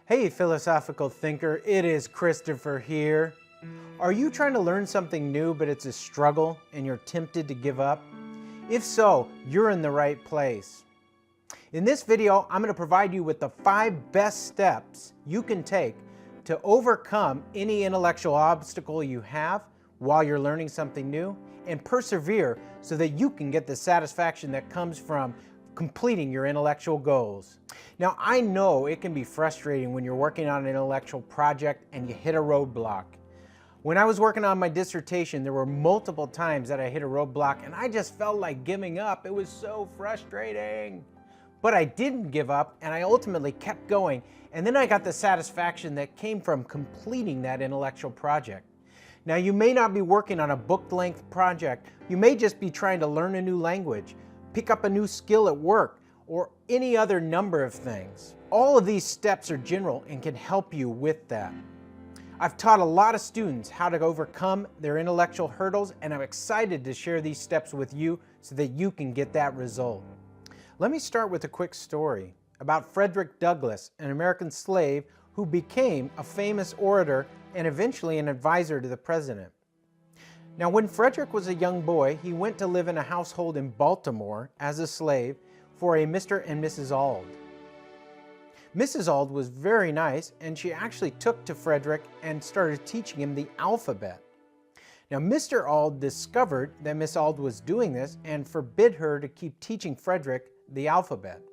Hey philosophical thinker, it is Christopher here. Are you trying to learn something new but it's a struggle and you're tempted to give up? If so, you're in the right place. In this video, I'm going to provide you with the 5 best steps you can take to overcome any intellectual obstacle you have while you're learning something new and persevere so that you can get the satisfaction that comes from completing your intellectual goals. Now, I know it can be frustrating when you're working on an intellectual project and you hit a roadblock. When I was working on my dissertation, there were multiple times that I hit a roadblock and I just felt like giving up. It was so frustrating. But I didn't give up and I ultimately kept going, and then I got the satisfaction that came from completing that intellectual project. Now, you may not be working on a book-length project. You may just be trying to learn a new language, pick up a new skill at work, or any other number of things. All of these steps are general and can help you with that. I've taught a lot of students how to overcome their intellectual hurdles, and I'm excited to share these steps with you so that you can get that result. Let me start with a quick story about Frederick Douglass, an American slave who became a famous orator and eventually an advisor to the president. Now, when Frederick was a young boy, he went to live in a household in Baltimore as a slave for a Mr. and Mrs. Auld. Mrs. Auld was very nice, and she actually took to Frederick and started teaching him the alphabet. Now, Mr. Auld discovered that Miss Auld was doing this and forbid her to keep teaching Frederick the alphabet.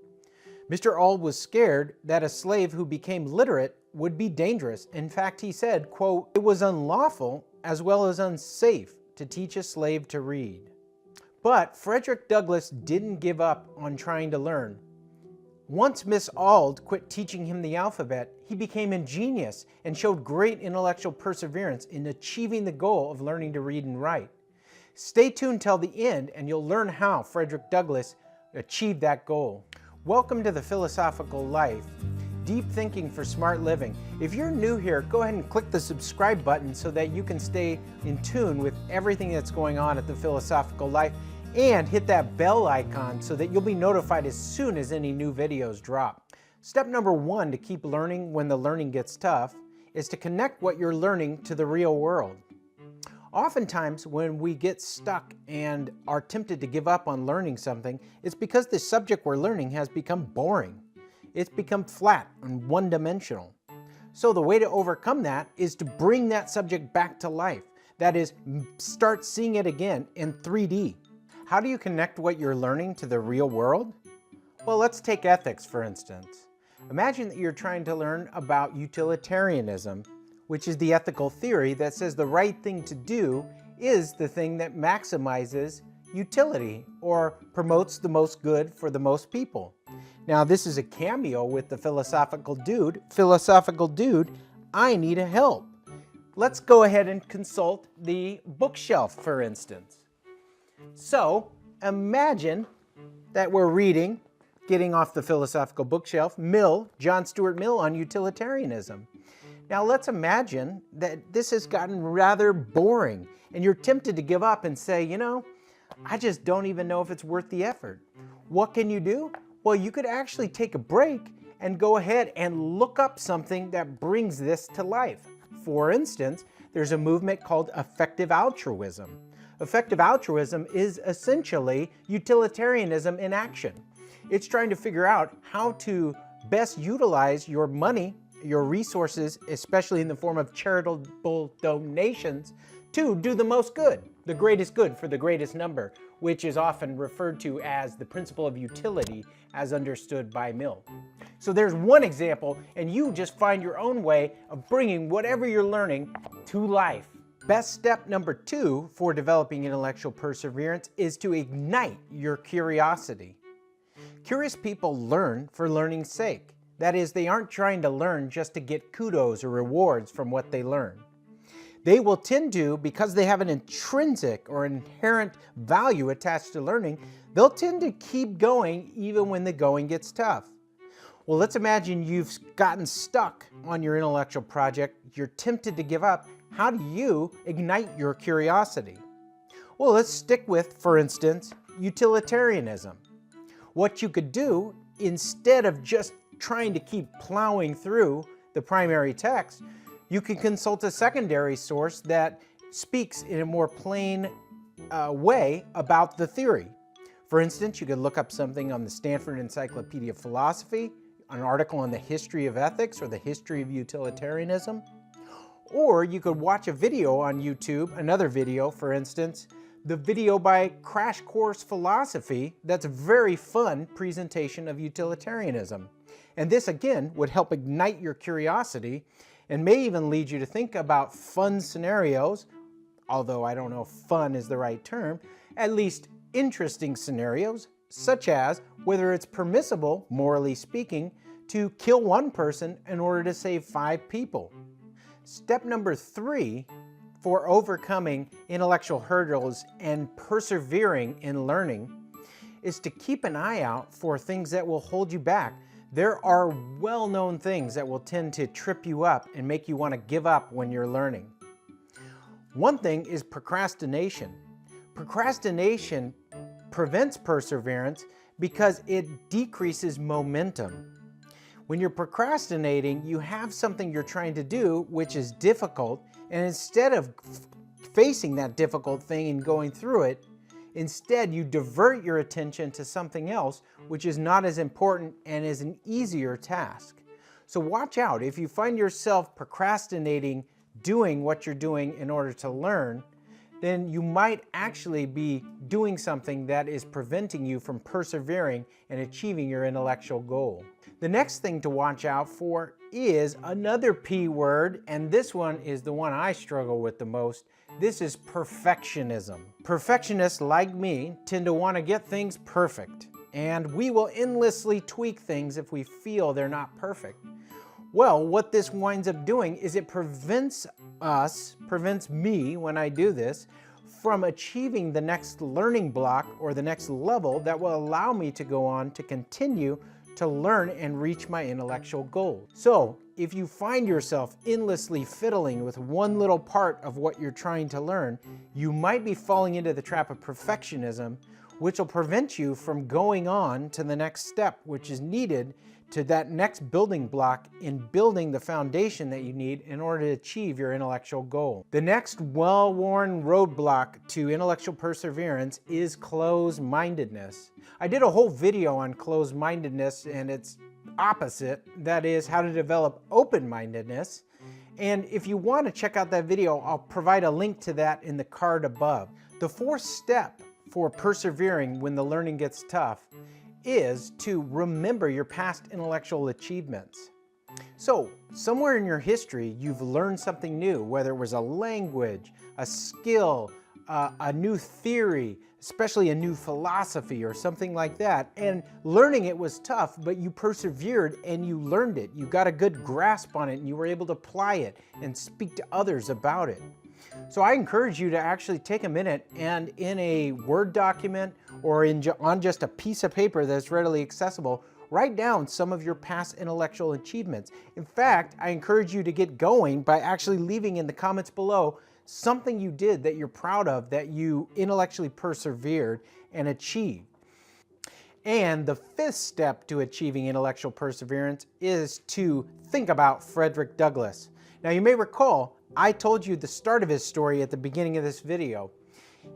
Mr. Auld was scared that a slave who became literate would be dangerous. In fact, he said, quote, "It was unlawful as well as unsafe to teach a slave to read." But Frederick Douglass didn't give up on trying to learn. Once Miss Auld quit teaching him the alphabet, he became ingenious and showed great intellectual perseverance in achieving the goal of learning to read and write. Stay tuned till the end and you'll learn how Frederick Douglass achieved that goal. Welcome to the Philosophical Life, deep thinking for smart living. If you're new here, go ahead and click the subscribe button so that you can stay in tune with everything that's going on at the Philosophical Life, and hit that bell icon so that you'll be notified as soon as any new videos drop. Step number 1 to keep learning when the learning gets tough is to connect what you're learning to the real world. Oftentimes, when we get stuck and are tempted to give up on learning something, it's because the subject we're learning has become boring. It's become flat and one-dimensional. So the way to overcome that is to bring that subject back to life. That is, start seeing it again in 3D. How do you connect what you're learning to the real world? Well, let's take ethics, for instance. Imagine that you're trying to learn about utilitarianism, which is the ethical theory that says the right thing to do is the thing that maximizes utility or promotes the most good for the most people. Now, this is a cameo with the philosophical dude. Philosophical dude, I need a help. Let's go ahead and consult the bookshelf, for instance. So, imagine that we're reading, getting off the philosophical bookshelf, John Stuart Mill on utilitarianism. Now, let's imagine that this has gotten rather boring and you're tempted to give up and say, you know, I just don't even know if it's worth the effort. What can you do? Well, you could actually take a break and go ahead and look up something that brings this to life. For instance, there's a movement called effective altruism. Effective altruism is essentially utilitarianism in action. It's trying to figure out how to best utilize your money, your resources, especially in the form of charitable donations, to do the most good, the greatest good for the greatest number, which is often referred to as the principle of utility as understood by Mill. So there's one example, and you just find your own way of bringing whatever you're learning to life. Best step number 2 for developing intellectual perseverance is to ignite your curiosity. Curious people learn for learning's sake. That is, they aren't trying to learn just to get kudos or rewards from what they learn. They will tend to, because they have an intrinsic or inherent value attached to learning, they'll tend to keep going even when the going gets tough. Well, let's imagine you've gotten stuck on your intellectual project, you're tempted to give up. How do you ignite your curiosity? Well, let's stick with, for instance, utilitarianism. What you could do, instead of just trying to keep plowing through the primary text, you can consult a secondary source that speaks in a more plain way about the theory. For instance, you could look up something on the Stanford Encyclopedia of Philosophy, an article on the history of ethics or the history of utilitarianism. Or you could watch a video on YouTube, another video, for instance, the video by Crash Course Philosophy. That's a very fun presentation of utilitarianism. And this, again, would help ignite your curiosity and may even lead you to think about fun scenarios, although I don't know if fun is the right term, at least interesting scenarios, such as whether it's permissible, morally speaking, to kill one person in order to save 5 people. Step number 3 for overcoming intellectual hurdles and persevering in learning is to keep an eye out for things that will hold you back. There are well-known things that will tend to trip you up and make you want to give up when you're learning. One thing is procrastination. Procrastination prevents perseverance because it decreases momentum. When you're procrastinating, you have something you're trying to do which is difficult, and instead of facing that difficult thing and going through it, instead you divert your attention to something else which is not as important and is an easier task. So watch out. If you find yourself procrastinating doing what you're doing in order to learn, then you might actually be doing something that is preventing you from persevering and achieving your intellectual goal. The next thing to watch out for is another P word, and this one is the one I struggle with the most. This is perfectionism. Perfectionists like me tend to want to get things perfect, and we will endlessly tweak things if we feel they're not perfect. Well, what this winds up doing is it prevents me when I do this, from achieving the next learning block or the next level that will allow me to go on to continue to learn and reach my intellectual goal. So, if you find yourself endlessly fiddling with one little part of what you're trying to learn, you might be falling into the trap of perfectionism, which will prevent you from going on to the next step, which is needed to that next building block in building the foundation that you need in order to achieve your intellectual goal. The next well-worn roadblock to intellectual perseverance is closed-mindedness. I did a whole video on closed-mindedness and its opposite, that is how to develop open-mindedness. And if you want to check out that video, I'll provide a link to that in the card above. The 4th step for persevering when the learning gets tough is to remember your past intellectual achievements. So, somewhere in your history, you've learned something new, whether it was a language, a skill, a new theory, especially a new philosophy or something like that. And learning it was tough, but you persevered and you learned it. You got a good grasp on it and you were able to apply it and speak to others about it. So I encourage you to actually take a minute and in a Word document or on just a piece of paper that's readily accessible, write down some of your past intellectual achievements. In fact, I encourage you to get going by actually leaving in the comments below something you did that you're proud of, that you intellectually persevered and achieved. And the 5th step to achieving intellectual perseverance is to think about Frederick Douglass. Now you may recall, I told you the start of his story at the beginning of this video.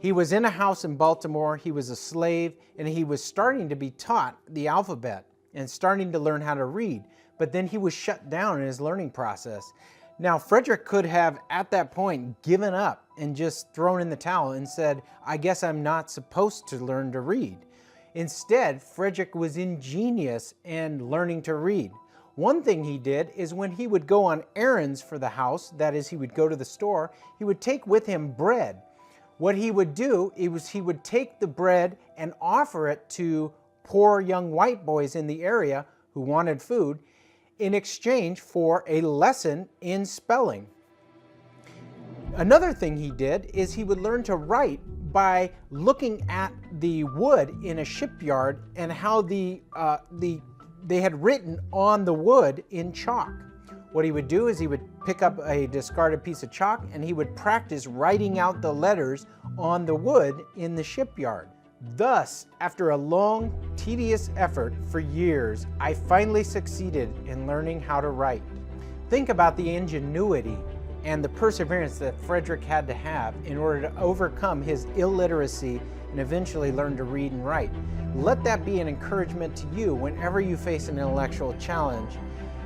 He was in a house in Baltimore, he was a slave, and he was starting to be taught the alphabet and starting to learn how to read, but then he was shut down in his learning process. Now, Frederick could have, at that point, given up and just thrown in the towel and said, I guess I'm not supposed to learn to read. Instead, Frederick was ingenious in learning to read. One thing he did is when he would go on errands for the house, that is, he would go to the store, he would take with him bread. What he would do is he would take the bread and offer it to poor young white boys in the area who wanted food in exchange for a lesson in spelling. Another thing he did is he would learn to write by looking at the wood in a shipyard and how they had written on the wood in chalk. What he would do is he would pick up a discarded piece of chalk and he would practice writing out the letters on the wood in the shipyard. Thus, after a long, tedious effort for years, I finally succeeded in learning how to write. Think about the ingenuity and the perseverance that Frederick had to have in order to overcome his illiteracy and eventually learn to read and write. Let that be an encouragement to you whenever you face an intellectual challenge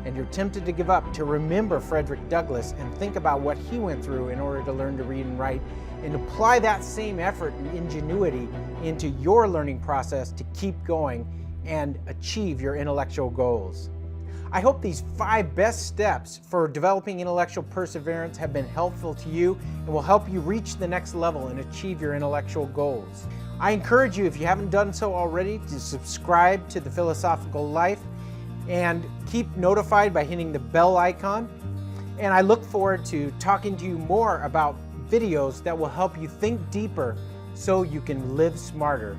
and you're tempted to give up, to remember Frederick Douglass and think about what he went through in order to learn to read and write, and apply that same effort and ingenuity into your learning process to keep going and achieve your intellectual goals. I hope these 5 best steps for developing intellectual perseverance have been helpful to you and will help you reach the next level and achieve your intellectual goals. I encourage you, if you haven't done so already, to subscribe to The Philosophical Life and keep notified by hitting the bell icon. And I look forward to talking to you more about videos that will help you think deeper so you can live smarter.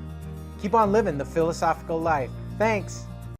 Keep on living the philosophical life. Thanks.